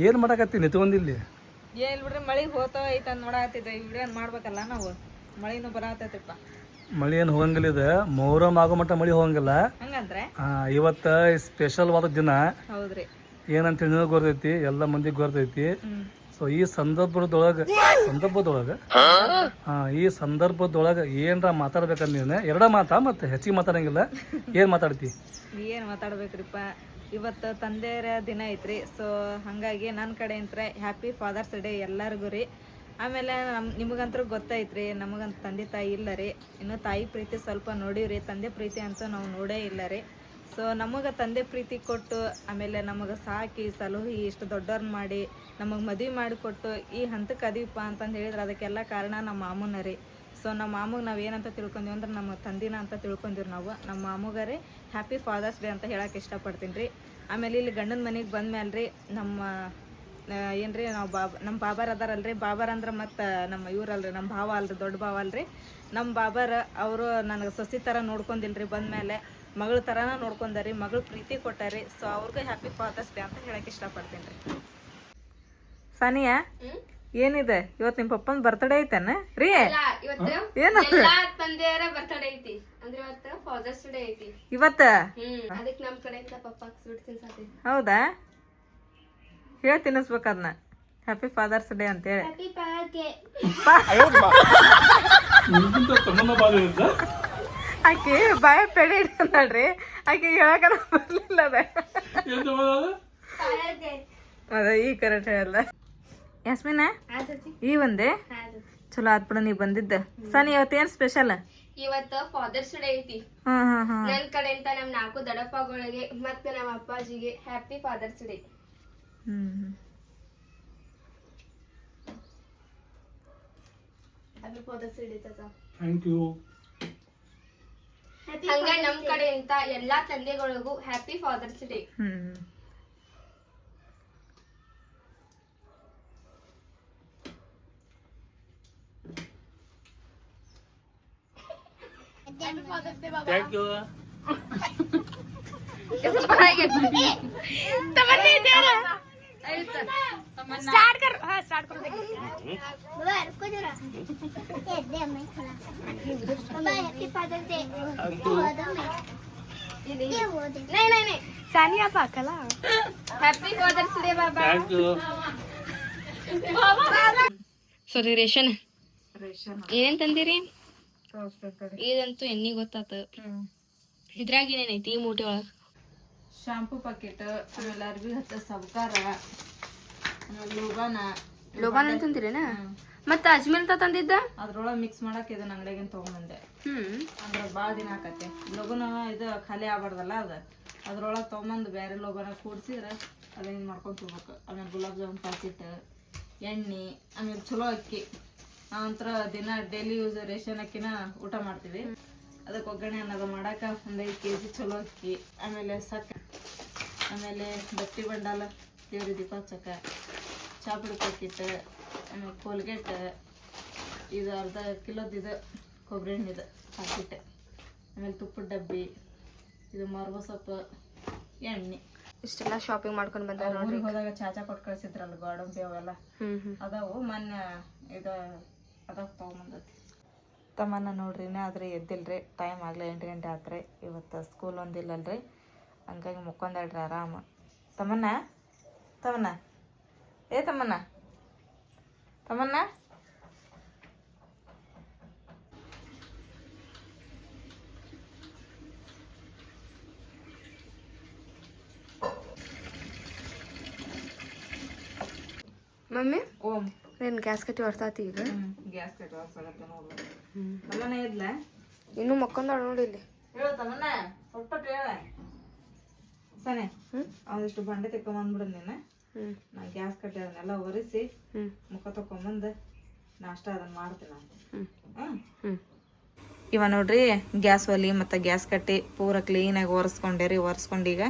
ಏನು ಮಾಡಕತ್ತಿ ನಿಂತ್ಕೊಂಡಿಲ್ಲಿ? ಏನ್ ಬಿಡ್ರಿ ಮಳಿ ಹೋಗ್ತಾವ ಐತ ನೋಡಾತಿದ್ದೆ ವಿಡಿಯೋ ಮಾಡ್ಬೇಕಲ್ಲ ನಾವು. ಮಳಿನೂ ಬರತೈತಿಪ್ಪ. ಮಳಿ ಏನು ಹೋಗಂಗಿಲ್ಲ ಇದು. ಮೊಹರಂ ಆಗೋ ಮಟ್ಟ ಮಳಿ ಹೋಗಂಗಿಲ್ಲ. ಹಂಗಂದ್ರೆ ಇವತ್ತು ಸ್ಪೆಷಲ್ ವಾದ ದಿನ. ಹೌದ್ರಿ. ಏನಂತೇಳಿ ನಿನಗೆ ಗೊತ್ತೈತಿ, ಎಲ್ಲ ಮಂದಿಗೆ ಗೊತ್ತೈತಿ. ಸೊ ಈ ಸಂದರ್ಭದೊಳಗೆ ಈ ಸಂದರ್ಭದೊಳಗೆ ಏನರ ಮಾತಾಡ್ಬೇಕಂತ ನೀನು ಎರಡ ಮಾತಾ ಮತ್ತೆ ಹೆಚ್ಚಿಗೆ ಮಾತಾಡಂಗಿಲ್ಲ. ಏನು ಮಾತಾಡ್ತಿ? ಏನು ಮಾತಾಡ್ಬೇಕ್ರಿಪ್ಪ, ಇವತ್ತು ತಂದೆಯರ ದಿನ ಐತ್ರಿ. ಸೊ ಹಾಗಾಗಿ ನನ್ನ ಕಡೆಯಿಂದ ಹ್ಯಾಪಿ ಫಾದರ್ಸ್ ಡೇ ಎಲ್ಲರಿಗೂ ರೀ. ಆಮೇಲೆ ನಿಮಗಂತೂ ಗೊತ್ತೈತ್ರಿ, ನಮಗಂತ ತಂದೆ ತಾಯಿ ಇಲ್ಲ ರೀ. ಇನ್ನು ತಾಯಿ ಪ್ರೀತಿ ಸ್ವಲ್ಪ ನೋಡೀವ್ರಿ, ತಂದೆ ಪ್ರೀತಿ ಅಂತೂ ನಾವು ನೋಡೇ ಇಲ್ಲ ರೀ. ಸೊ ನಮಗೆ ತಂದೆ ಪ್ರೀತಿ ಕೊಟ್ಟು ಆಮೇಲೆ ನಮಗೆ ಸಾಕಿ ಸಲಹಿ ಇಷ್ಟು ದೊಡ್ಡವ್ರನ್ನ ಮಾಡಿ ನಮಗೆ ಮದುವೆ ಮಾಡಿಕೊಟ್ಟು ಈ ಹಂತಕ್ಕೆ ಅದೀವಪ್ಪ ಅಂತಂದು ಹೇಳಿದ್ರೆ ಅದಕ್ಕೆಲ್ಲ ಕಾರಣ ನಮ್ಮ ಮಾಮೂನ ರೀ. ಸೊ ನಮ್ಮ ಮಾಮಗೆ ನಾವು ಏನಂತ ತಿಳ್ಕೊಂತೀವಿ ಅಂದ್ರೆ ನಮ್ಮ ತಂದಿನ ಅಂತ ತಿಳ್ಕೊಂಡಿವ್ರಿ ನಾವು. ನಮ್ಮ ಮಾಮುಗರೇ ಹ್ಯಾಪಿ ಫಾದರ್ಸ್ ಡೇ ಅಂತ ಹೇಳಕ್ಕೆ ಇಷ್ಟಪಡ್ತೀನಿ ರೀ. ಆಮೇಲೆ ಇಲ್ಲಿ ಗಂಡನ ಮನೆಗೆ ಬಂದ ಮೇಲೆ ರೀ ನಮ್ಮ ಏನ್ರಿ ನಾವು ನಮ್ಮ ಬಾಬಾರ್ ಅದಾರಲ್ರಿ. ಬಾಬಾರ್ ಅಂದ್ರೆ ಮತ್ತು ನಮ್ಮ ಇವ್ರಲ್ರಿ, ನಮ್ಮ ಭಾವ ಅಲ್ರಿ, ದೊಡ್ಡ ಭಾವ ಅಲ್ರಿ. ನಮ್ಮ ಬಾಬಾರ ಅವರು ನನಗೆ ಸೊಸಿ ಥರ ನೋಡ್ಕೊಂಡಿಲ್ರಿ. ಬಂದಮೇಲೆ ಮಗಳ ಥರನ ನೋಡ್ಕೊಂಡಾರಿ, ಮಗಳು ಪ್ರೀತಿ ಕೊಟ್ಟಾರಿ. ಸೊ ಅವ್ರಿಗೂ ಹ್ಯಾಪಿ ಫಾದರ್ಸ್ ಡೇ ಅಂತ ಹೇಳಕ್ಕೆ ಇಷ್ಟಪಡ್ತೀನಿ ರೀ. ಸಾನಿಯಾ ಏನಿದೆ ಇವತ್ತು ನಿಮ್ಮ ಪಪ್ಪನ ಬರ್ತಡೇ ಐತೇನ ರೀ? ತಂದೆಯರ ಬರ್ತಡೇ ಐತಿ ಅಂದ್ರೆ ಇವತ್ತು ಫಾದರ್ಸ್ ಡೇ ಐತಿ ಇವತ್ತ. ಅದಕ್ಕೆ ನಮ್ ಕಡೆಯಿಂದ ಪಪ್ಪಾಕ್ ಸ್ವೀಟ್ ತಿನ್ಸತಿ. ಹೌದಾ? ಹೇಳಿ ತಿನ್ನಿಸ್ಬೇಕು ಅದನ್ನ, ಹ್ಯಾಪಿ ಫಾದರ್ಸ್ ಡೇ ಅಂತೇಳಿ. ಆಕೆ ಬಾಯ ಪೆಡೆ ಇಡ್ಕೊಂಡ್ರಿ, ಆಕೆ ಹೇಳಕ ಬರ್ಲಿಲ್ಲ ಅದ ಈ ಕರೆಕ್ಟ್ ಹೇಳಲ್ಲ. ಯಾಸ್ಮಿನ ಈ ಒಂದೇ ಚಲೋ ಆತ್ ಬಿಡ ನೀ ಬಂದಿದ್ದ. ಸನಿ ಇವತ್ತೇನ್ ಸ್ಪೆಷಲ್? ಇವತ್ತು ಫಾದರ್ಸ್ ಡೇ ಐತಿ. ನನ್ ಕಡೆಯಿಂದ ನಮ್ 4 ದೊಡ್ಡಪ್ಪಗಳಿಗೆ ಮತ್ತೆ ನಮ್ಮ ಅಪ್ಪಾಜಿಗೆ happy Father's Day. Happy Father's Day ತಾತ. Thank you. ಹಂಗ ನಮ್ ಕಡೆಯಿಂದ ಎಲ್ಲಾ ತಂದೆಗಳಿಗೂ happy Father's Day. Thank you. Start कर. हाँ स्टार्ट करो. नहीं नहीं नहीं सानिया पाकला. हैप्पी फादर्स डे बाबा. Thank you. ಸರಿ ರೇಷನ್ ಏನೇನ್ ತಂದಿರಿ? ಇದಂತೂ ಎಣ್ಣಿ ಗೊತ್ತಾತ. ಇದ್ರಾಗ ಏನೇನೈತಿ ಈ ಮೂಟೆ ಒಳಗ? ಶಾಂಪೂ ಪ್ಯಾಕೆಟ್, ಆಮೇಲೆ ಅರ್ಬಿ ಹಚ್ಚ ಸಬ್ಕಾರ, ಲೋಬಾನ ತಂದಿರೇನ? ಮತ್ತೆ ಅಜ್ಮೇಲ್ ತಂದಿದ್ದ ಅದ್ರೊಳಗೆ ಮಿಕ್ಸ್ ಮಾಡಕ್ಕೆ ಇದನ್ನ ಅಂಗಡಿಯಾಗಿಂದ ತಗೊಂಡ್ಬಂದೆ. ಅಂದ್ರೆ ಭಾಳ ದಿನ ಆಕತ್ತೆ. ಲೋಗೋನ ಇದು ಖಾಲಿ ಆಗ್ಬಾರ್ದಲ್ಲ, ಅದ್ರೊಳಗೆ ತೊಗೊಂಬಂದು ಬೇರೆ ಲೋಗೋನ ಕೂಡಿಸಿದ್ರೆ ಅದೇನು ಮಾಡ್ಕೊಂಡು ಹೋಗ್ಬೇಕು. ಆಮೇಲೆ ಗುಲಾಬ್ ಜಾಮೂನ್ ಪ್ಯಾಕೆಟ್, ಎಣ್ಣೆ, ಆಮೇಲೆ ಚಲೋ ಅಕ್ಕಿ. ನಾವಂತರ ದಿನ ಡೈಲಿ ಯೂಸ್ ರೇಷನ್ ಅಕ್ಕಿನ ಊಟ ಮಾಡ್ತೀವಿ. ಅದಕ್ಕೆ ಒಗ್ಗರಣೆ ಅನ್ನೋದು ಮಾಡಕ್ಕೆ 1 kg ಚಲೋ ಅಕ್ಕಿ, ಆಮೇಲೆ ಸಕ್ಕರೆ, ಆಮೇಲೆ ಬತ್ತಿ ಬಂಡಾಲ ದೇವ್ರ ದೀಪ ಹಚ್ಚಕ್ಕೆ, ಚಾಪುಡಿ ಪ್ಯಾಕೆಟ್, ಆಮೇಲೆ ಕೋಲ್ಗೇಟ್, ಇದು ಅರ್ಧ ಕಿಲೋದಿದು ಕೊಬ್ಬರಿ ಎಣ್ಣೆದು ಪ್ಯಾಕೆಟ್, ಆಮೇಲೆ ತುಪ್ಪದ ಡಬ್ಬಿ, ಇದು ಮಾರ್ವ ಸೊಪ್ಪು, ಎಣ್ಣೆ. ಇಷ್ಟೆಲ್ಲ ಶಾಪಿಂಗ್ ಮಾಡ್ಕೊಂಡು ಬಂದ. ಊರಿಗೆ ಹೋದಾಗ ಚಾಚಾ ಕೊಟ್ಟು ಕಳಿಸಿದ್ರಲ್ಲ ಗೋಡಂಬಿ ಅವೆಲ್ಲ ಅದಾವು. ಮೊನ್ನೆ ಇದು ಅದಾಗ ತೊಗೊಂಬಂದತಿ. ತಮ್ಮನ್ನ ನೋಡ್ರಿ ಆದರೆ ಎದ್ದಿಲ್ರಿ. ಟೈಮ್ ಆಗಲಿ 8 ಗಂಟೆ ಆತ್ರಿ. ಇವತ್ತು ಸ್ಕೂಲ್ ಒಂದಿಲ್ಲಲ್ರಿ, ಹಂಗಾಗಿ ಮುಕ್ಕೊಂದಾಳ್ರಿ ಆರಾಮ. ತಮ್ಮನ್ನ ತಮ್ಮನ್ನ ಏ ತಮ್ಮನ್ನ ತಮ್ಮನ್ನ ಮಮ್ಮಿ ಓಂ ನೀನು ಗ್ಯಾಸ್ ಕಟ್ಟಿ ಹೊರ್ತಾತಿ ಈಗ? ಗ್ಯಾಸ್ ಕಟ್ಟಿ ಹೊರ್ಸಾಗತ್ತೆ ನೋಡ್ರಿ. ತಮ್ಮನ್ನ ಇದ್ಲ ಇನ್ನೂ ಮಕ್ಕೊಂದಾಳ ನೋಡಿ ಇಲ್ಲಿ. ಹೇಳು ತಮ್ಮನ್ನ, ಸ್ವಲ್ಪ ಹೇಳ ಸನೆ. ಒಂದಿಷ್ಟು ಬಂಡೆ ತೆಕ್ಕೊಂಬಂದ್ಬಿಡು ನೀನು. ನಾ ಗ್ಯಾಸ್ ಕಟ್ಟಿ ಅದನ್ನೆಲ್ಲ ಒರೆಸಿ ಮುಖ ತಕೊಂಬಂದು ನಾಷ್ಟ ಅದನ್ನ ಮಾಡ್ತೀನಿ ನಾನು. ಇವ ನೋಡ್ರಿ ಗ್ಯಾಸ್ ಒಲಿ ಮತ್ತು ಗ್ಯಾಸ್ ಕಟ್ಟಿ ಪೂರ ಕ್ಲೀನಾಗಿ ಒರೆಸ್ಕೊಂಡೇರಿ. ಒರೆಸ್ಕೊಂಡೀಗ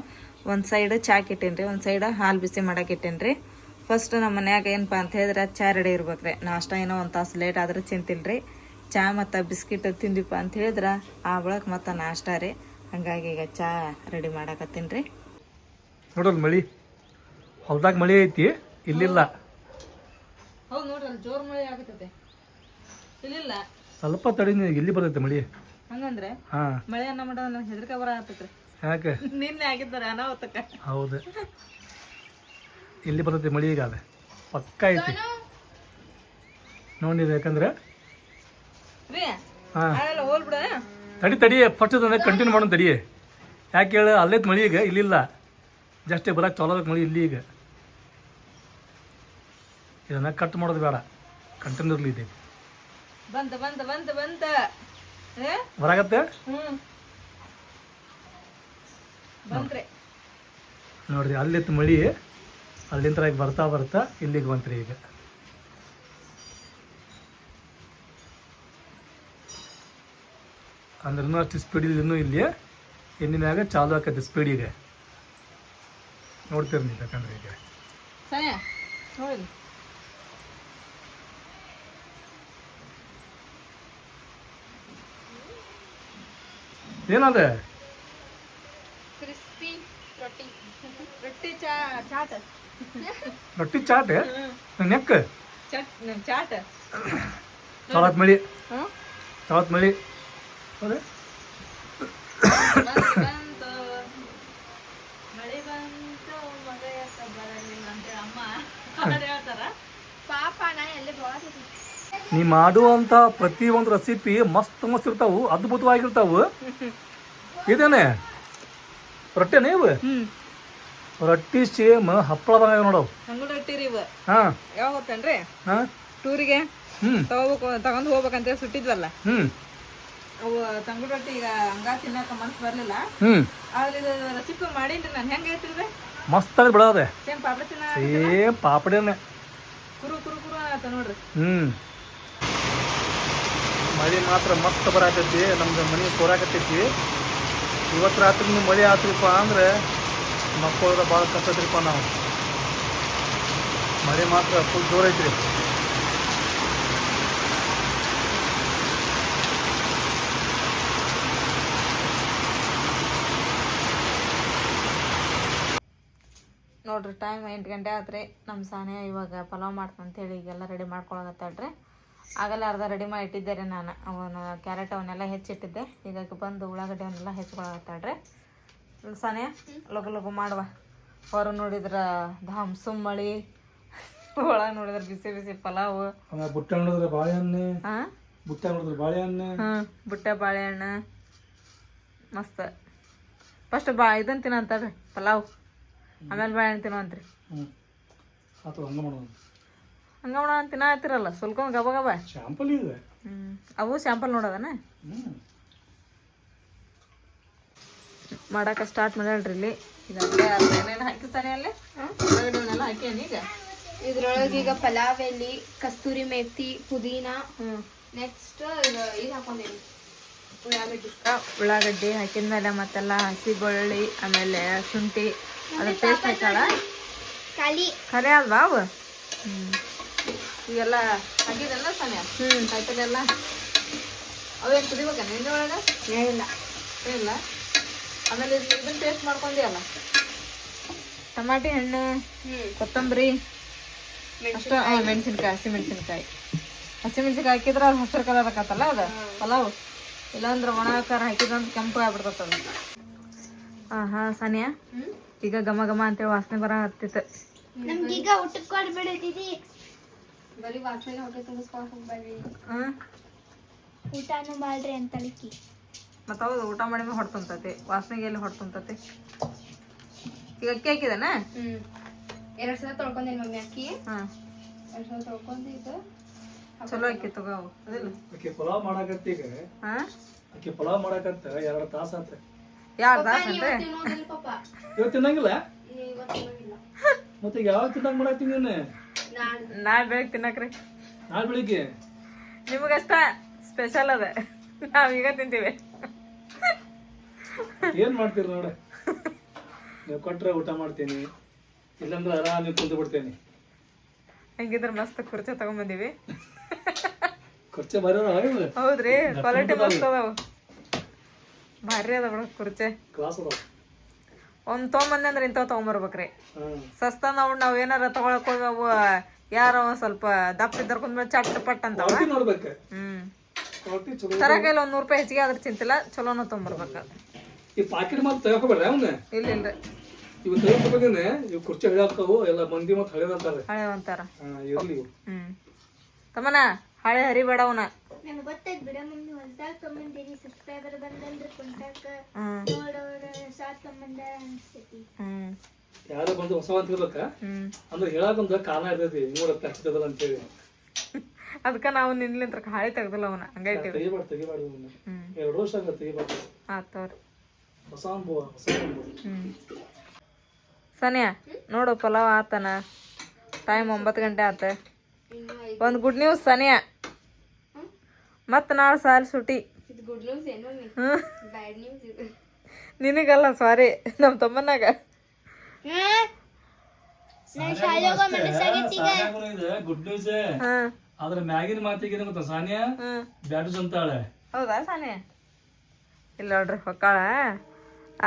ಒಂದು ಸೈಡ್ ಚಾಕ್ ಇಟ್ಟೇನ್ರಿ, ಒಂದು ಸೈಡ್ ಹಾಲು ಬಿಸಿ ಮಾಡಕ್ಕೆ ಇಟ್ಟೇನ್ರಿ. ಫಸ್ಟ್ ನಮ್ಮ ಮನ್ಯಾಗ ಏನಪ್ಪ ಅಂತ ಹೇಳಿದ್ರೆ ಚಾ ರೆಡಿ ಇರ್ಬೇಕ್ರಿ. ನಾಷ್ಟ ಏನೋ 1 ತಾಸು ಲೇಟ್ ಆದ್ರೆ ಚಿಂತಿಲ್ರಿ. ಚಾ ಮತ್ತು ಬಿಸ್ಕಿಟ್ ತಿಂದಿಪ್ಪ ಅಂತ ಹೇಳಿದ್ರೆ ಆ ಬಳಕ ಮತ್ತು ನಾಷ್ಟ ರೀ. ಹಂಗಾಗಿ ಈಗ ಚಾ ರೆಡಿ ಮಾಡಕತ್ತೀನಿ ರೀ. ನೋಡಲ್ ಮಳಿ ಹೊಲ್ದಾಗ ಮಳಿ ಐತಿ. ಇಲ್ಲಿಲ್ಲ. ಹೌದು ನೋಡ್ರಿ ಅಲ್ಲಿ ಜೋರ್ ಮಳೆ ಆಗತ್ತೈತೆ. ಇಲ್ಲಿಲ್ಲ ಸ್ವಲ್ಪ ತಡಿ, ಇಲ್ಲಿ ಬರ್ತೈತೆ ಮಳಿ. ಹಂಗಂದ್ರೆ ಹಾ ಮಳೆ ಅನ್ನ ಮಾಡ ನನಗೆ ಹೆದರಿಕೆ ಬರ ಆಗ್ತೈತ್ರಿ. ಯಾಕೆ? ನಿನ್ನೆ ಆಗಿದ್ದಾರೆ ಅನಾಹುತಕ್ಕ. ಹೌದು, ಇಲ್ಲಿ ಬರ್ತೈತೆ ಮಳಿ. ಈಗ ಅದ ಪಕ್ಕ ಐತಿ ನೋಡಿ. ಯಾಕಂದ್ರೆ ರೀ ಹಾ ಅದೆಲ್ಲ ಹೋಲ್ಬಿಡ. ತಡಿ ಫಸ್ಟ್ ಕಂಟಿನ್ಯೂ ಮಾಡೋಣ ತಡಿ. ಯಾಕೆ ಹೇಳ, ಅಲ್ಲೈತೆ ಮಳಿ. ಈಗ ಇಲ್ಲಿಲ್ಲ, ಜಸ್ಟ್ ಬರಕ್ಕೆ ಚಲೋ ಮಳಿ ಇಲ್ಲಿ. ಈಗ ಇದನ್ನ ಕಟ್ ಮಾಡೋದು ಬೇಡ, ಕಂಟಿನ್ಯೂ ಇರಲಿ. ಇದೆ ಬಂತ ಬಂತ ಬಂತ ಬಂತ ಬರಾಗತ್ತೆ. ಬಂತ್ರಿ ನೋಡ್ರಿ, ಅಲ್ಲಿತ್ತು ಮಳಿ, ಅಲ್ಲಿಂದ ಈಗ ಬರ್ತಾ ಬರ್ತಾ ಇಲ್ಲಿಗೆ ಬಂತ್ರಿ. ಈಗ ಅಂದ್ರೆ ಇನ್ನೂ ಅಷ್ಟು ಸ್ಪೀಡ್ ಇನ್ನೂ ಇಲ್ಲಿ ಎಣ್ಣಿನಾಗ ಚಾಲು ಆಕೈತಿ ಸ್ಪೀಡಿಗೆ. ನೋಡ್ತೀರಿ ನೀವು, ಯಾಕಂದ್ರೆ ಈಗ ಸರಿ ನೋಡಿ ಏನದ ಕ್ರಿಸ್ಪಿ ರೊಟ್ಟಿ. ರೊಟ್ಟಿ ಚಾಟ್ ರೊಟ್ಟಿ ಚಾಟ್ ನೆಕ್ ಚಾಟ್ ಚಲೋತ್ ಮಳಿ, ಹ್ಮ್ ಚಲೋತ್ ಮಳಿ. ಹೌದಾ? ಬಂತು ಮಳೆ ಬಂತು ಮಗ ಯಾಕ ಬರಲಿಲ್ಲ ಅಂತ ಅಮ್ಮ ಹೇಳ್ತಾರ. ಪಾಪ ನಾ ಎಲ್ಲಿ ಬೋದಿ. ನೀ ಮಾಡುವಂಥ ಪ್ರತಿಯೊಂದು ರೆಸಿಪಿ ಮಸ್ತ್ ಮಸ್ತ್ ಇರ್ತಾವು, ಅದ್ಭುತವಾಗಿರ್ತಾವು. ಇದೇನೆ ರೊಟ್ಟಿನೇ ಇವು? ರೊಟ್ಟಿ ಸೇಮ್ ಹಪ್ಪಳದಾಗ ನೋಡವು. ತಂಗುಳ ರೊಟ್ಟಿ ರೀ ಇವ. ಹಾಂ ಯಾವಾಗ ಹೋಗ್ತೇನ್ರಿ ಹಾಂ ಟೂರಿಗೆ ತಗೊಂಡು ಹೋಗ್ಬೇಕಂತೇಳಿ ಸುಟ್ಟಿದ್ವಲ್ಲ, ಹ್ಞೂ ಅವು ತಂಗುಳ ರೊಟ್ಟಿ ಈಗ ಹಂಗ ತಿನ್ನಕ ಮನ್ಸು ಬರ್ಲಿಲ್ಲ. ಹ್ಞೂ ಆದ್ರೆ ಇದು ರೆಸಿಪಿ ಮಾಡೀನ್ರಿ ನಾನು. ಹೆಂಗೆ ಹೇಳ್ತಿದ್ರೆ ಮಸ್ತಾಗಿ ಬಿಡೋದೆ, ಸೇಮ್ ಪಾಪಡ ತಿನ್ನ ಸೇಮ್ ಪಾಪಡೇನೆ. ಕುರು ಕುರು ಕುರು ಆತ ನೋಡ್ರಿ. ಮಳೆ ಮಾತ್ರ ಮಸ್ತ್ ಬರಾಕೈತಿ. ನಮ್ದು ಮನೆ ತೋರಾಕತ್ತೈತಿ. ಇವತ್ತು ರಾತ್ರಿ ಮಳೆ ಆತ್ರಿಪ್ಪ ಅಂದ್ರೆ ಮಕ್ಕಳದ ಭಾಳ ಕಷ್ಟ ಐತ್ರಿಪ್ಪ. ನಾವು ಮಳೆ ಮಾತ್ರ ಫುಲ್ ಜೋರ್ ಐತ್ರಿ. ನೋಡ್ರಿ ಟೈಮ್ 8 ಗಂಟೆ ಆತ್ರಿ. ನಮ್ಮ ಸಾನೆ ಇವಾಗ ಪಲಾವ್ ಮಾಡ್ತಂತೇಳಿ ಈಗೆಲ್ಲ ರೆಡಿ ಮಾಡ್ಕೊಳಕತ್ತಾಳ್ರಿ. ಆಗಲ್ಲ ಅರ್ಧ ರೆಡಿ ಮಾಡಿ ಇಟ್ಟಿದ್ದೆ ರೀ ನಾನು. ಅವನು ಕ್ಯಾರೆಟ್ ಅವನ್ನೆಲ್ಲ ಹೆಚ್ಚಿಟ್ಟಿದ್ದೆ. ಈಗ ಬಂದು ಉಳ್ಳಾಗಡ್ಡಿ ಅವನ್ನೆಲ್ಲ ಹೆಚ್ಚಿಕೊಳಕತ್ತಾಳ್ರಿ. ಸಾನೆ ಲಗು ಲಗು ಮಾಡುವ. ಹೊರ ನೋಡಿದ್ರೆ ಧಾಮ್ಸುಮ್ ಮಳಿ, ಒಳಗೆ ನೋಡಿದ್ರೆ ಬಿಸಿ ಬಿಸಿ ಪಲಾವು. ಬುಟ್ಟ ನೋಡಿದ್ರೆ ಬಾಳೆಹಣ್ಣು. ಹಾಂ ಬುಟ್ಟ ನೋಡಿದ್ರೆ ಬಾಳೆಹಣ್ಣು. ಬುಟ್ಟ ಬಾಳೆಹಣ್ಣು ಮಸ್ತ್. ಫಸ್ಟ್ ಇದನ್ನು ತಿನ್ನಂತಾಳ್ರಿ ಪಲಾವ್, ಆಮೇಲೆ ಬಾಳೆಹಣ್ಣು ತಿನ್ನೋಂತ್ರಿ. ಆತು ಹಂಗೆ ಮಾಡೋದು. ಹಂಗೆ ಮಾಡೋಣ ತಿನ್ನತ್ತಿರಲ್ಲ ಸುಲ್ಕೊಂಡು ಗಬ ಗಬ. ಶಾಂಪಲ್ ಇದೆ. ಅವು ಸ್ಯಾಂಪಲ್ ನೋಡೋದನ ಮಾಡಕ್ಕೆ ಸ್ಟಾರ್ಟ್ ಮಾಡ್ಯಾಳ್ರಿ ಇಲ್ಲಿ. ಈಗ ಏನೇನು ಹಾಕಿಸ್ತಾನೆ ಅಲ್ಲೇ ಹೊರಗಡೆನೆಲ್ಲ ಹಾಕ್ಯಾನ. ಈಗ ಇದ್ರೊಳಗೆ ಈಗ ಪಲಾವ್ ಎಲೆ, ಕಸ್ತೂರಿ ಮೆಥಿ, ಪುದೀನ, ನೆಕ್ಸ್ಟ್ ಇದು ಹಾಕೊಂಡೇನಿ ಉಳ್ಳಾಗಡ್ಡಿ ಹಾಕಿದ್ಮೇಲೆ ಮತ್ತೆಲ್ಲ ಹಸಿ ಬೆಳ್ಳುಳ್ಳಿ ಆಮೇಲೆ ಶುಂಠಿ ಅದ್ರ ಪೇಸ್ಟ್ ಹಾಕ್ಯಾಳ. ಖರೆ ಅಲ್ವಾ ಅವು? ಇವೆಲ್ಲ ಹಾಕಿದೆಲ್ಲ ಸಣ್ಣ ಕಾಯ್ಪಲ್ಲೆಲ್ಲ ಅವೇನು ಕುದಿಬೇಕ ನಿನ್ನೆ ಒಳಗೆ? ಇಲ್ಲ. ಆಮೇಲೆ ಇದನ್ನ ಪೇಸ್ಟ್ ಮಾಡ್ಕೊಂಡಿಯಲ್ಲ, ಟಮಾಟಿ ಹಣ್ಣು, ಕೊತ್ತಂಬರಿ ಅಷ್ಟ, ಮೆಣಸಿನ್ಕಾಯಿ, ಹಸಿಮೆಣಸಿನ್ಕಾಯಿ ಹಾಕಿದ್ರೆ ಅದು ಹಸಿರು ಕಲರ್ ಆಕತ್ತಲ್ಲ ಅದು ಪಲಾವ್. ಇಲ್ಲಾಂದ್ರೆ ಒಣ ಖಾರ ಹಾಕಿದಂದ್ರೆ ಕೆಂಪು ಆಗ್ಬಿಡ್ತದ ಅದು. ಹಾಂ ಸಾನಿಯಾ, ಈಗ ಘಮ ಘಮ ಅಂತೇಳಿ ವಾಸನೆ ಬರ ಹತ್ತಿತ್ತು. ನಮ್ಗೀಗ ಊಟಕ್ಕೆ ಕೊಡ್ಬಿಡತಿದಿ. ಬರೀ ವಾಸನೆ ಹೊಟ್ಟೆ ತುಂಬಿಸ್ಕೊಂಡು ಹೋಗ್ಬೇಡ್ರಿ. ಊಟನೂ ಮಾಡ್ರಿ ಅಂತಳಿಕಿ. ಮತ್ತು ಹೌದು, ಊಟ ಮಾಡಿ ಹೊಟ್ಟೆ ತುಂಬತೈತಿ, ವಾಸನೆಗೆ ಎಲ್ಲಿ ಹೊಟ್ಟೆ ತುಂಬತೈತಿ. ಈಗ ಅಕ್ಕಿ ಹಾಕಿದನ? 2 ಸಲ ತೊಳ್ಕೊಂಡೇನಿ ಮಮ್ಮಿ ಅಕ್ಕಿ. ಹಾಂ 2 ಸಲ ತೊಳ್ಕೊಂಡು ಈಗ ಚಲೋ ಅಕ್ಕಿ ತಗೋ. ಅದಿಲ್ಲ ಆಕೆ ಪಲಾವ್ ಮಾಡಕತ್ತಿ. ಈಗ ಹಾಂ ಆಕೆ ಪಲಾವ್ ಮಾಡಕತ್ತ 2 ತಾಸು ಆತ. 2 ತಾಸು ಅಂದ್ರೆ ಇವತ್ತು ತಿನ್ನಂಗಿಲ್ಲ. ಮತ್ತೆ ಯಾವಾಗ ತಿನ್ನಂಗ್ ಮಾಡಾಕ್ತೀನಿ ನೀನು? ನಾಳೆ ಬೆಳಗ್ಗೆ ತಿನ್ನಕ್ರಿ. ನಾಳೆ ಬೆಳಿಗ್ಗೆ ನಿಮಗಷ್ಟ ಸ್ಪೆಷಲ್ ಅದ, ನಾವೀಗ ತಿಂತೀವಿ. ಏನ್ ಮಾಡ್ತೀರಿ ನೋಡ, ನೀವು ಕೊಟ್ರೆ ಊಟ ಮಾಡ್ತೀನಿ, ಇಲ್ಲಾಂದ್ರೆ ಆರಾಮ ನೀವು ಕುಂತು ಬಿಡ್ತೇನೆ. ಹಂಗಿದ್ರೆ ಮಸ್ತ್ ಕುರ್ಚೆ ತಗೊಂಬಂದಿವಿ. ಖರ್ಚೆ ಬರೋ. ಹೌದ್ರಿ, ಕ್ವಾಲಿಟಿ ಮಸ್ತ್ ಅದಾವ, ಭಾರಿ ಅದ ಬಿಡ ಕುರ್ಚೆ. ಕ್ಲಾಸ್ ಅದಾವ. ಒಂದು ತೊಗೊಂಬಂದೆ ಅಂದ್ರೆ ಇಂಥವು ತೊಗೊಂಬರ್ಬೇಕ್ರಿ. ಹಾಂ ಸಸ್ತಾ ನಾವು ಏನಾರ ತಗೊಳಕ್ ಹೋಗವು ಯಾರೋ ಒಂದ್ ಸ್ವಲ್ಪ ದಪ್ಪ ಇದ್ದರ್ ಕುಂದ್ಮೇಲೆ ಚಟ್ ಪಟ್ ಅಂತಾವ. ಕ್ವಾಲಿಟಿ ನೋಡ್ಬೇಕು. ಕ್ವಾಲಿಟಿ ಚಲೋ. ತರಕಾಯಿಲ್ಲ ಒಂದ್ ₹100 ಹೆಚ್ಚಿಗೆ ಆದ್ರೆ ಚಿಂತಿಲ್ಲ, ಚಲೋನ ತೊಗೊಂಬರ್ಬೇಕು. ಈ ಪಾಕೆಟ್ ಮಾತ್ರ ತಗೋಬೇಡ್ರಿ ಅವನ್ನ. ಇಲ್ಲ ಇಲ್ರಿ, ಇವು ತಗೋಬೇಕಂದ್ರೆ ಇವು ಕುರ್ಚಿ ಹಳೆಯಾಗ್ತಾವು, ಎಲ್ಲ ಮಂದಿ ಮತ್ತೆ ಹಳೆದಂತಾರೆ. ಹಳೆ ಅಂತಾರ. ಇರ್ಲಿ ಇವು. ತಮ್ಮನ ಹಳೆ ಹರಿಬೇಡ ಅವನ. ನನಗೆ ಗೊತ್ತಾಯ್ತು ಬಿಡ ಮಮ್ಮಿ, ಹೊಲ್ದಾಗ ತೊಗೊಂಬಂದಿರಿ ಸಬ್ಸ್ಕ್ರೈಬರ್ ಬಂದಂದ್ರೆ ಕುಂಟಾಕ ನೋಡೋರ ಸಾತ್ ತೊಗೊಂಬಂದ ಅನ್ಸ್ತೈತಿ. ಯಾರೋ ಬಂದು ಹೊಸ ಅಂತ ಇರ್ಬೇಕ ಅಂದ್ರೆ ಹೇಳಾಕೊಂದ ಕಾರಣ ಇರ್ತೈತಿ, ನೋಡತ್ತ ಹಚ್ಚಿದಲ್ಲ ಅಂತೇಳಿ. ಅದಕ್ಕ ನಾವು ನಿನ್ಲಿಂತ್ರ ಹಾಳಿ ತೆಗ್ದಿಲ್ಲ ಅವನ, ಹಂಗ ಇಟ್ಟಿವಿ. ತೆಗಿಬಾರ್ದು 2 ವರ್ಷ ಆಗ ತೆಗಿಬಾರ್ದು. ಆತವ್ರಿ ಹೊಸ ಅನುಭವ, ಹೊಸ ಅನುಭವ. ಸನಿಯಾ ನೋಡು ಪಲಾವ್ ಆತನ, ಟೈಮ್ 9 ಗಂಟೆ ಆತ. ಒಂದು ಗುಡ್ ನ್ಯೂಸ್ ಸನಿಯಾ, ಮತ್ ನಾಳೆ ಸಾಲ ಸುಟಿ. ಇದು ಗುಡ್ ನ್ಯೂಸ್ ಏನು ಬ್ಯಾಡ್ ನ್ಯೂಸ್ ಇದು. ನಿನಗಲ್ಲ ಸಾರಿ, ನಮ್ಮ ತಮ್ಮನಾಗ. Good news. ಆದ್ರೆ ಮ್ಯಾಗಿನ ಮಾತಿಗೆ ಗೊತ್ತಾ ಸಾನಿಯಾ ಬ್ಯಾಡ್ ನ್ಯೂಸ್ ಅಂತಾಳೆ. ಹೌದಾ ಸಾನಿಯಾ? ಇಲ್ಲ ನೋಡ್ರಿ ಹೊಕ್ಕಾಳ.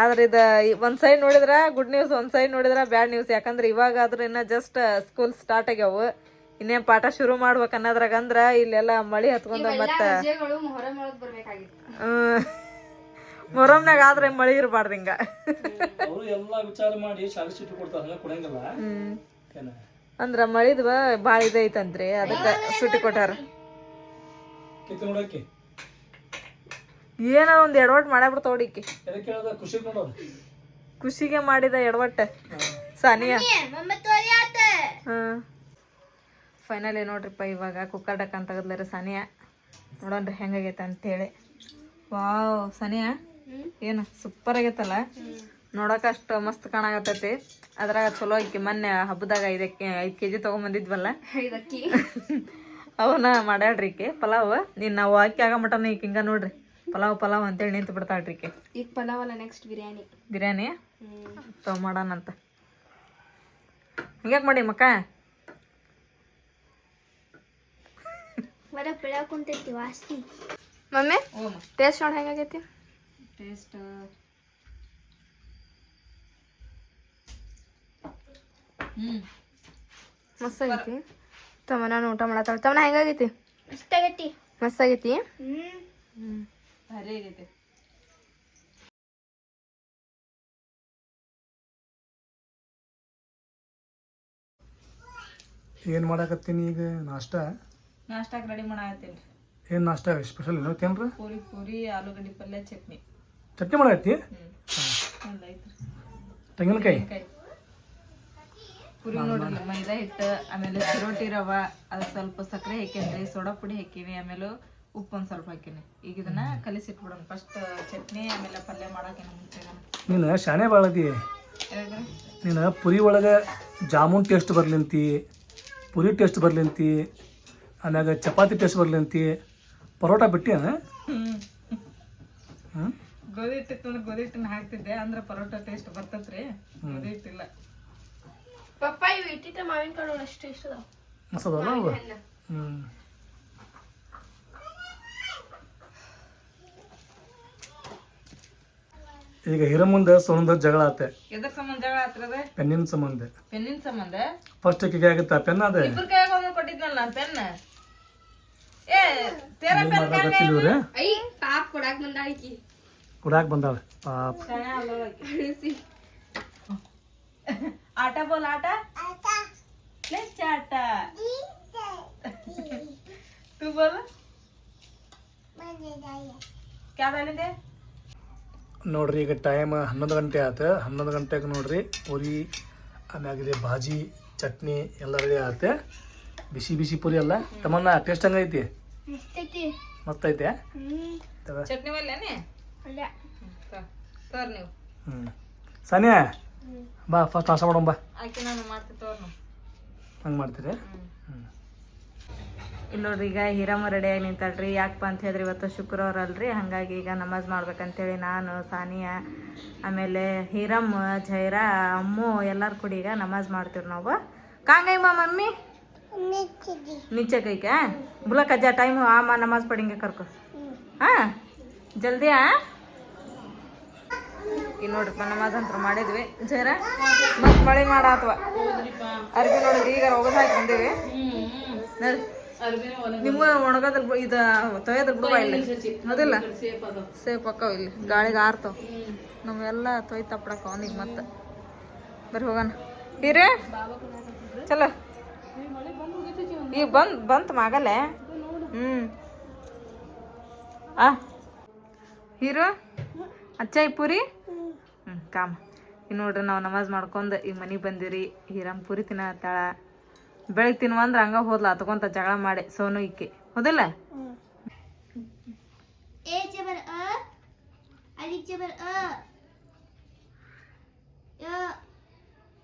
ಆದ್ರೆ ಇದು ಒಂದ್ ಸೈಡ್ ನೋಡಿದ್ರ ಗುಡ್ ನ್ಯೂಸ್, ಒಂದ್ ಸೈಡ್ ನೋಡಿದ್ರ ಬ್ಯಾಡ್ ನ್ಯೂಸ್. ಯಾಕಂದ್ರೆ ಇವಾಗಾದ್ರೂ ಇನ್ನ ಜಸ್ಟ್ ಸ್ಕೂಲ್ ಸ್ಟಾರ್ಟ್ ಆಗ್ಯಾವು, ಇನ್ನೇನ್ ಪಾಠ ಶುರು ಮಾಡ್ಬೇಕ ಅನ್ನೋದ್ರಾಗ ಅಂದ್ರ ಇಲ್ಲೆಲ್ಲ ಮಳಿ ಹತ್ಕೊಂಡ ಮತ್ತ ಮೊಹರಂನಾಗ ಆದ್ರೆ ಮಳಿ ಇರಬಾರ್ದು ಹಿಂಗ. ಅವರು ಎಲ್ಲಾ ವಿಚಾರ ಮಾಡಿ ಶಾಲೆ ಸೂಟಿ ಕೊಡ್ತಾರ, ಕೊಡಂಗಿಲ್ಲ. ಅಂದ್ರ ಮಳಿದ್ ಬಾಳ ಇದೈತಂತ್ರಿ, ಅದಕ್ಕ ಸೂಟಿ ಕೊಟ್ಟಾರ. ಏನಾರ ಒಂದ್ ಎಡವಟ್ ಮಾಡಾಬಿಡ್ತಾವ ಹುಡುಕಿ. ಖುಷಿಗೆ ಮಾಡಿದ ಎಡವಟ್ಟ ಸಾನಿಯಾ. ಫೈನಲಿ ನೋಡ್ರಿಪ್ಪ, ಇವಾಗ ಕುಕ್ಕರ್ ಡಕ್ಕನ್ ತೆಗದ್ಲಾರ ಸಾನಿಯಾ. ನೋಡೋಣ್ರಿ ಹೆಂಗಾಗೈತೆ ಅಂತೇಳಿ. ವಾವ್ ಸಾನಿಯಾ, ಏನು ಸೂಪರ್ ಆಗೈತಲ್ಲ, ನೋಡಕ ಅಷ್ಟು ಮಸ್ತ್ ಕಾಣಾಕತ್ತೈತಿ. ಅದ್ರಾಗ ಚಲೋ ಐಕಿ ಮೊನ್ನೆ ಹಬ್ಬದಾಗ 5 kg ತಗೊಂಬಂದಿದ್ವಲ್ಲ, ಅವನ್ನ ಮಾಡ್ಯಾಳ್ರಿ ಈಕೆ ಪಲಾವ್. ನಾವು ಅಕ್ಕಿ ಆಗ ಮಟನ ಈಗ ಹಿಂಗ ನೋಡ್ರಿ ಪಲಾವ್ ಅಂತೇಳಿ ನಿಂತು ಬಿಡ್ತಾಳ್ರಿ ಈಕೆ. ಈಗ ಪಲಾವ್ ಅಲ್ಲ, ನೆಕ್ಸ್ಟ್ ಬಿರಿಯಾನಿ ಮಾಡೋಣಂತ. ಹಿಂಗ್ಯಾಕ್ ಮಾಡಿ ಮಕ್ಕ? ಕುಂತೈತಿ ವಾಸನಿ. ಮಮ್ಮಿ ಟೇಸ್ಟ್ ನೋಡಿ ಹೆಂಗಾಗೈತಿ? ಟೇಸ್ಟ್ ಮಸ್ತ್ ಆಗೈತಿ. ತಮ್ಮ ನಾನು ಊಟ ಮಾಡತ್ತಾಳ. ತಮ್ಮನ ಹೆಂಗಾಗೈತಿ? ಮಸ್ತ್ ಆಗೈತಿ. ಮಸ್ತ್ ಆಗೈತಿ. ಭಾರಿ ಆಗೈತಿ. ಏನ್ ಮಾಡಾಕತ್ತೀನಿ ಈಗ? ನಾಷ್ಟಾಗ ರೆಡಿ ಮಾಡಾಕತ್ತೀನಿ. ಏನ್ ನಾಷ್ಟಾ ಸ್ಪೆಷಲ್ ಏನತ್ತೇನ್ರಿ? ಪೂರಿ ಆಲೂಗಡ್ಡೆ ಪಲ್ಯ ಚಟ್ನಿ ಮಾಡಾಕತ್ತಿ? ತೆಂಗಿನಕಾಯಿ ಪುರಿ ನೋಡ್ರಿ, ಮೈದಾ ಹಿಟ್ಟು, ಆಮೇಲೆ ಚಿರೋಟಿ ರವ, ಅದು ಸ್ವಲ್ಪ ಸಕ್ಕರೆ ಹಾಕೇನ್ರಿ, ಸೋಡಾ ಪುಡಿ ಹಾಕಿವಿ, ಆಮೇಲೆ ಉಪ್ಪು ಒಂದ್ ಸ್ವಲ್ಪ ಹಾಕಿನಿ. ಈಗ ಇದನ್ನ ಕಲಿಸಿಟ್ಬಿಡೋಣ. ಫಸ್ಟ್ ಚಟ್ನಿ ಆಮೇಲೆ ಪಲ್ಯ ಮಾಡಾಕೇನ ಮುಂಚೆ. ನೀನು ಶಾಣೆ ಬಾಳದಿ. ನೀನು ಪುರಿ ಒಳಗೆ ಜಾಮೂನ್ ಟೇಸ್ಟ್ ಬರ್ಲಿಂತಿ, ಪುರಿ ಟೇಸ್ಟ್ ಬರ್ಲಿಂತಿ, ಆಮ್ಯಾಗ ಚಪಾತಿ ಟೇಸ್ಟ್ ಬರ್ಲಿಂತಿ, ಪರೋಟ ಬಿಟ್ಟಿ. ಗೋಧಿ ಹಿಟ್ಟಿತ್ತಂದ್ರೆ ಗೋಧಿ ಹಿಟ್ಟನ್ನ ಹಾಕ್ತಿದ್ದೆ, ಅಂದ್ರೆ ಪರೋಟ ಟೇಸ್ಟ್ ಬರ್ತತ್ರಿ. ಗೋಧಿ ಹಿಟ್ಟಿಲ್ಲ. ಪಪ್ಪಾಯಿ ಇಟ್ಟಿಟ್ಟ ಮಾವಿನಕಾಳು ಅಷ್ಟು ಇಷ್ಟ ಅದಾವ. ಮಸದಲ್ಲ ಅವು. ಈಗ ಹಿರಮುಂದ ಸೋನದ ಜಗಳ ಆತೆ. ಎದ್ರ ಸಂಬಂಧ ಜಗಳ ಆತ್ರದ? ಪೆನ್ನಿನ ಸಂಬಂಧ. ಪೆನ್ನಿನ ಸಂಬಂಧ? ಫಸ್ಟ್ ಆಕಿಗೆ ಆಗುತ್ತಾ ಪೆನ್ ಅದ? ಇಬ್ಬರ ಕೈಯಾಗ ಒಂದು ಕೊಟ್ಟಿದ್ನಲ್ಲ ನಾನು ಪೆನ್. ಏ ತೇರ ಪೆನ್ ಗೊತ್ತಿಲ್ವ್ರೆ? ಐ ಪಾಪ ಕೊಡಾಕ್ ಬಂದಾಳಿಕಿ. ಕೊಡಾಕ್ ಬಂದಾಳ ಪಾಪ. ಆಟ ಬೋಲ್ ಆಟ. ले चाटा तू बोल क्या डालेंगे ನೋಡ್ರಿ. ಈಗ ಟೈಮ್ 11 ಗಂಟೆ ಆತ. 11 ಗಂಟೆಗೆ ನೋಡ್ರಿ ಪೂರಿ ಆಮ್ಯಾಗಿದೆ ಭಾಜಿ ಚಟ್ನಿ ಎಲ್ಲ ರೆಡಿ ಆಗುತ್ತೆ. ಬಿಸಿ ಬಿಸಿ ಪೂರಿ ಎಲ್ಲ. ತಮ್ಮನ್ನ ಟೇಸ್ಟ್ ಹಂಗೈತಿ? ಮಸ್ತ್ ಐತೆ. ಚಟ್ನಿ ಒಲ್ಲೇನೆ ತೋರ್ ನೀವು. ಸಾನಿಯಾ ಬಾ ಫಸ್ಟ್ ನಾಷ್ಟ ಮಾಡೋಣ ಬಾ. ಆಕೆ ನಾನು ಮಾಡ್ತೀನಿ ತೋರ್ ನೀವು ಹಂಗೆ ಮಾಡ್ತೀರಿ? ಇಲ್ಲಿ ನೋಡ್ರಿ, ಈಗ ಹೀರಮ್ಮ ರೆಡಿಯಾಗಿ ನಿಂತಾಳ್ರಿ. ಯಾಕಪ್ಪ ಅಂತ ಹೇಳಿದ್ರೆ ಇವತ್ತು ಶುಕ್ರವಾರ ಅಲ್ರಿ, ಹಾಗಾಗಿ ಈಗ ನಮಾಜ್ ಮಾಡ್ಬೇಕಂತೇಳಿ ನಾನು, ಸಾನಿಯಾ, ಆಮೇಲೆ ಹೀರಮ್ಮ, ಜೈರಾ, ಅಮ್ಮು ಎಲ್ಲರೂ ಕೂಡ ಈಗ ನಮಾಜ್ ಮಾಡ್ತೀವಿ ನಾವು. ಕಾಂಗೈ ಮಾ ಮಮ್ಮಿ नीचे गई क्या? बोला कजा टाइम हो आ नमाज पढ़ेंगे कर को. हाँ जल्दी आ ಈಗ ನೋಡ್ರಿಪ್ಪ ನಮಾಜ್ ಅಂತ ಮಾಡಿದ್ವಿ ಜರ ಮತ್ ಮಳೆ ಮಾಡಾತ್ವ ಅರ್ಬಿ ನೋಡಿದ್ರಿ ಈಗ ಹೋಗೋದ್ ಹಾಕಿ ಬಂದೇವಿ ನೋಡ್ರಿ ನಿಮ್ಗ ಒಣಗೋದ್ರ ಇದ ತೊಯ್ಯೋದ್ರ ಬಿಡುವ ಇಲ್ಲಿ ಹೌದಿಲ್ಲ ಸೇಫ್ ಅಕ್ಕವ ಇಲ್ಲಿ ಗಾಳಿಗೆ ಆರ್ತಾವ ನಮ್ಮೆಲ್ಲ ತೊಯ್ ತಪ್ಪಡಕ್ಕ ಅವನಿಗೆ ಮತ್ತೆ ಬರ್ರಿ ಹೋಗೋಣ ಹೀರೇ ಚಲೋ ಈಗ ಬಂತು ಮಗಲ್ಲೇ ಆ ಹೀರೋ ಅಚ್ಚಾಯಿ ಪೂರಿ ಕಾಮ ಈಗ ನೋಡ್ರಿ ನಾವು ನಮಾಜ್ ಮಾಡ್ಕೊಂಡು ಈಗ ಮನೆಗೆ ಬಂದಿವ್ರಿ ಹೀರಮ್ ಪೂರಿ ತಿನ್ನತ್ತಾಳ ಬೆಳಗ್ಗೆ ತಿನ್ವಂದ್ರೆ ಹಂಗ ಹೋದ್ಲ ತಗೊಂತ ಜಗಳ ಮಾಡಿ ಸೋನು ಇಕ್ಕಿ ಹೌದಿಲ್ಲ ಎ ಜಬರ್ ಅ ಅಲಿಫ್ ಜಬರ್ ಅ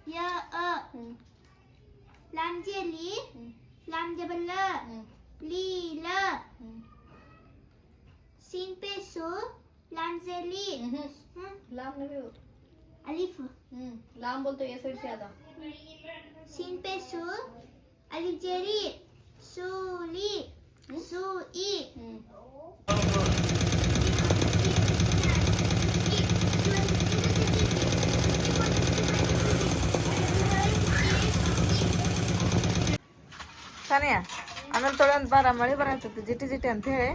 ಯ ಅ ಲಾಮ್ ಜಲಿ ಲಾಮ್ ಜಬರ್ ಲ ಲಿ ಲ सीन पे सो लाम जेली लाम नहीं अलिफ लाम बोलते ये साइड से आता सीन पे सो अलिफ जेली सूली सूई ಸಾನಿಯಾ ಆಮೇಲೆ ತೊಳೆಯಂತ ಬಾರ ಮಳೆ ಬರತ್ತೈತಿ ಜಿಟಿ ಜಿಟಿ ಅಂತ ಹೇಳಿ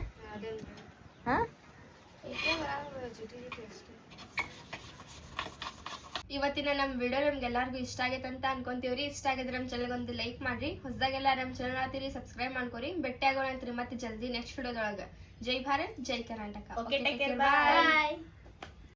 ಇವತ್ತಿನ ನಮ್ಮ ವಿಡಿಯೋ ನಿಮ್ಗೆ ಎಲ್ಲರಿಗೂ ಇಷ್ಟ ಆಗೈತೆ ಅಂತ ಅನ್ಕೊಂತೀವ್ರಿ ಇಷ್ಟ ಆಗಿದ್ರೆ ನಮ್ಮ ಚಾನಲ್ಗೆ ಒಂದು ಲೈಕ್ ಮಾಡ್ರಿ ಹೊಸದಾಗೆಲ್ಲ ನಮ್ಮ ಚಾನಲ್ ಆತೀರಿ ಸಬ್ಸ್ಕ್ರೈಬ್ ಮಾಡ್ಕೊರಿ ಭೇಟಿ ಆಗೋಣ ಅಂತೀರಿ ಮತ್ತೆ ಜಲ್ದಿ ನೆಕ್ಸ್ಟ್ ವಿಡಿಯೋದೊಳಗೆ ಜೈ ಭಾರತ್ ಜೈ ಕರ್ನಾಟಕ ಓಕೆ ಟೇಕ್ ಕೇರ್ ಬಾಯ್